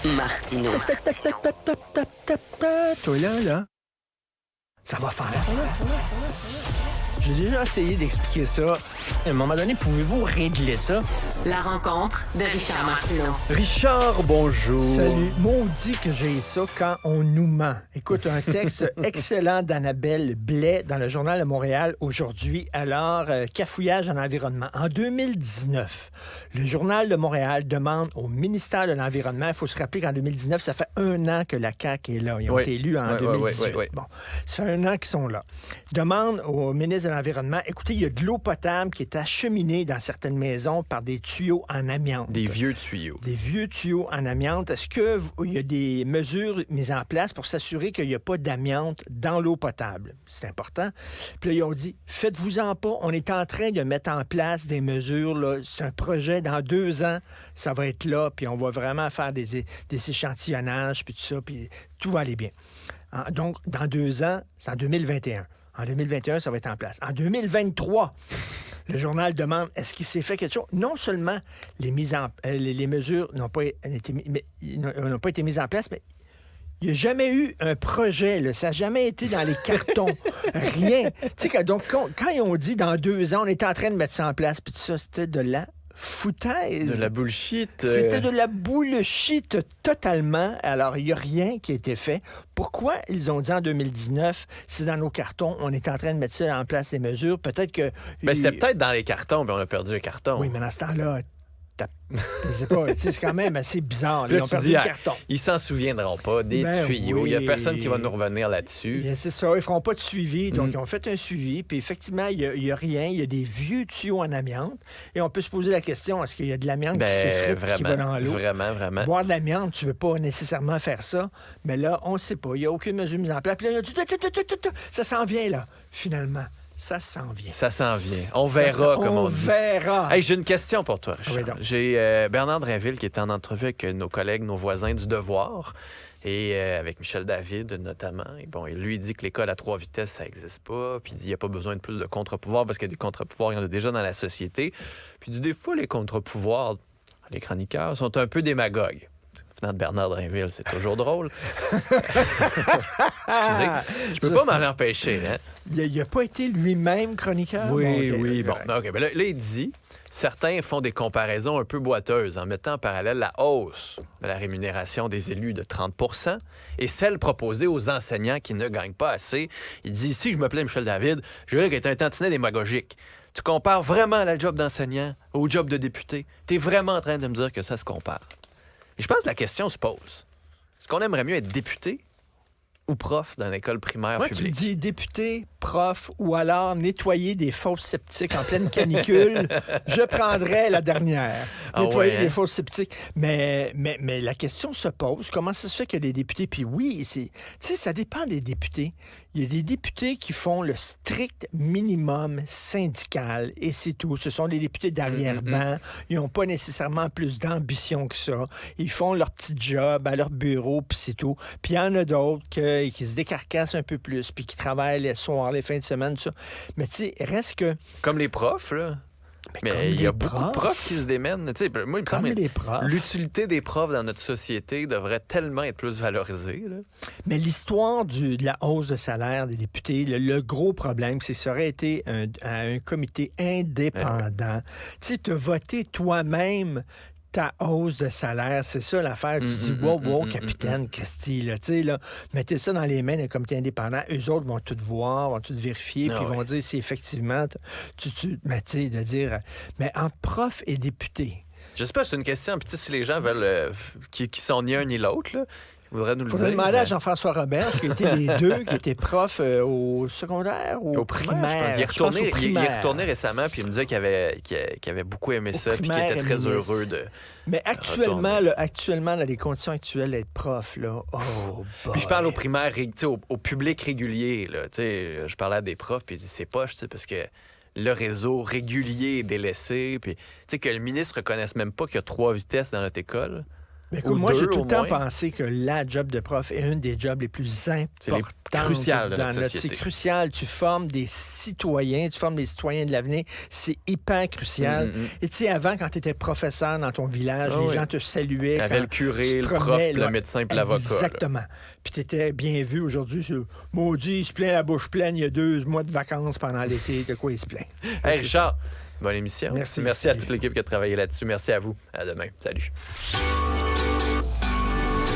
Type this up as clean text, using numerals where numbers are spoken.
Martineau. Toi là, ça va faire. J'ai déjà essayé d'expliquer ça. À un moment donné, pouvez-vous régler ça? La rencontre de Richard Martineau. Richard, bonjour. Salut. Maudit que j'ai ça quand on nous ment. Écoute, un texte excellent d'Annabelle Blais dans le Journal de Montréal aujourd'hui. Alors, cafouillage en environnement. En 2019, le Journal de Montréal demande au ministère de l'Environnement, il faut se rappeler qu'en 2019, ça fait 1 an que la CAQ est là. Ils ont été élus en 2018. Bon, ça fait 1 an qu'ils sont là. Demande au ministre de l'Environnement, écoutez, il y a de l'eau potable qui est acheminée dans certaines maisons par des tuyaux en amiante. Des vieux tuyaux. Des vieux tuyaux en amiante. Est-ce qu'il y a des mesures mises en place pour s'assurer qu'il n'y a pas d'amiante dans l'eau potable? C'est important. Puis là, ils ont dit, faites-vous-en pas. On est en train de mettre en place des mesures. Là. C'est un projet. Dans 2 ans, ça va être là. Puis on va vraiment faire des échantillonnages, puis tout ça. Puis tout va aller bien. Donc, dans 2 ans, c'est en 2021. En 2021, ça va être en place. En 2023, le journal demande, est-ce qu'il s'est fait quelque chose? Non seulement les mesures n'ont pas été mises en place, mais il n'y a jamais eu un projet. Là. Ça n'a jamais été dans les cartons. Rien. Tu sais, donc, quand ils ont dit, dans 2 ans, on était en train de mettre ça en place, puis tout ça, c'était de la foutaise. De la bullshit. C'était de la bullshit totalement. Alors, il n'y a rien qui a été fait. Pourquoi ils ont dit en 2019, c'est dans nos cartons, on est en train de mettre ça en place, les mesures? Peut-être que... Ben, c'était peut-être dans les cartons, puis on a perdu les cartons. Oui, mais dans ce temps-là, c'est quand même assez bizarre. Là, ils ont perdu le carton. Ils s'en souviendront pas des tuyaux. Oui. Il n'y a personne qui va nous revenir là-dessus. C'est ça, ils ne feront pas de suivi. Donc, ils ont fait un suivi. Puis, effectivement, il n'y a rien. Il y a des vieux tuyaux en amiante. Et on peut se poser la question, est-ce qu'il y a de l'amiante qui s'effrite, qui va dans l'eau? Vraiment. Boire de l'amiante, tu ne veux pas nécessairement faire ça. Mais là, on ne sait pas. Il n'y a aucune mesure mise en place. Puis là, ça s'en vient, là, finalement. Ça s'en vient. Ça s'en vient. On verra, comme on dit. On verra. Hey, j'ai une question pour toi, Richard. Oui, donc. J'ai Bernard Drinville qui était en entrevue avec nos collègues, nos voisins du Devoir, et avec Michel David notamment. Et bon, il lui dit que l'école à 3 vitesses, ça n'existe pas. Puis il dit qu'il n'y a pas besoin de plus de contre-pouvoirs parce qu'il y a des contre-pouvoirs, il y en a déjà dans la société. Puis il dit des fois, les contre-pouvoirs, les chroniqueurs, sont un peu démagogues. De Bernard Drinville, c'est toujours drôle. Excusez, je peux pas m'en empêcher. Hein? Il n'a pas été lui-même chroniqueur? Oui. Bon, OK. Mais là, il dit, certains font des comparaisons un peu boiteuses en mettant en parallèle la hausse de la rémunération des élus de 30 % et celle proposée aux enseignants qui ne gagnent pas assez. Il dit, si je m'appelais Michel David, je dirais qu'il est un tantinet démagogique. Tu compares vraiment la job d'enseignant au job de député. Tu es vraiment en train de me dire que ça se compare. Et je pense que la question se pose. Est-ce qu'on aimerait mieux être député ou prof dans une école primaire Moi, publique? tu me dis député, prof, ou alors nettoyer des fosses septiques en pleine canicule, je prendrais la dernière. Nettoyer des fosses septiques. Mais la question se pose, comment ça se fait que des députés... Puis oui, tu sais, ça dépend des députés. Il y a des députés qui font le strict minimum syndical, et c'est tout. Ce sont des députés d'arrière-ban. Ils n'ont pas nécessairement plus d'ambition que ça. Ils font leur petit job à leur bureau, puis c'est tout. Puis il y en a d'autres qui se décarcassent un peu plus, puis qui travaillent les soirs, les fins de semaine, tout ça. Mais tu sais, reste que... Comme les profs, là. Mais il y a beaucoup de profs qui se démènent. Tu sais, moi, il me semble que l'utilité des profs dans notre société devrait tellement être plus valorisée. Là. Mais l'histoire de la hausse de salaire des députés, le gros problème, c'est que ça aurait été un comité indépendant. Tu sais, tu as voté toi-même ta hausse de salaire, c'est ça l'affaire. Tu dis, wow, capitaine Christy, là, tu sais, là, mettez ça dans les mains d'un comité indépendant. Eux autres vont tout voir, vont tout vérifier, puis ils vont dire si effectivement, mais tu sais, de dire, mais entre prof et député. Je sais pas, c'est une question, puis si les gens veulent, qui sont ni un ni l'autre, là, il faudrait nous le dire. Il faudrait demander à Jean-François Robert, qui était les deux, qui était prof au secondaire ou au primaire. Il est retourné récemment, puis il me disait qu'il avait beaucoup aimé ça, puis qu'il était très heureux de... Mais actuellement, dans les conditions actuelles, être prof, là, oh boy. Puis je parle aux primaires, au public régulier, là, tu sais, je parlais à des profs, puis ils disent c'est poche, tu sais, parce que le réseau régulier est délaissé, puis tu sais, que le ministre ne reconnaisse même pas qu'il y a 3 vitesses dans notre école. Mais écoute, Ou moi, j'ai deux, tout au le temps moins. pensé que la job de prof est une des jobs les plus importantes. cruciales de dans notre société. C'est crucial. Tu formes des citoyens, tu formes des citoyens de l'avenir. C'est hyper crucial. Et tu sais, avant, quand tu étais professeur dans ton village, les gens te saluaient. Il y avait le curé, le prof, puis le médecin, puis l'avocat. Exactement. Puis tu étais bien vu aujourd'hui. Maudit, il se plaint la bouche pleine. Il y a 2 mois de vacances pendant l'été. De quoi il se plaint? Hey, Richard, bonne émission. Merci. Merci à toute l'équipe qui a travaillé là-dessus. Merci à vous. À demain. Salut.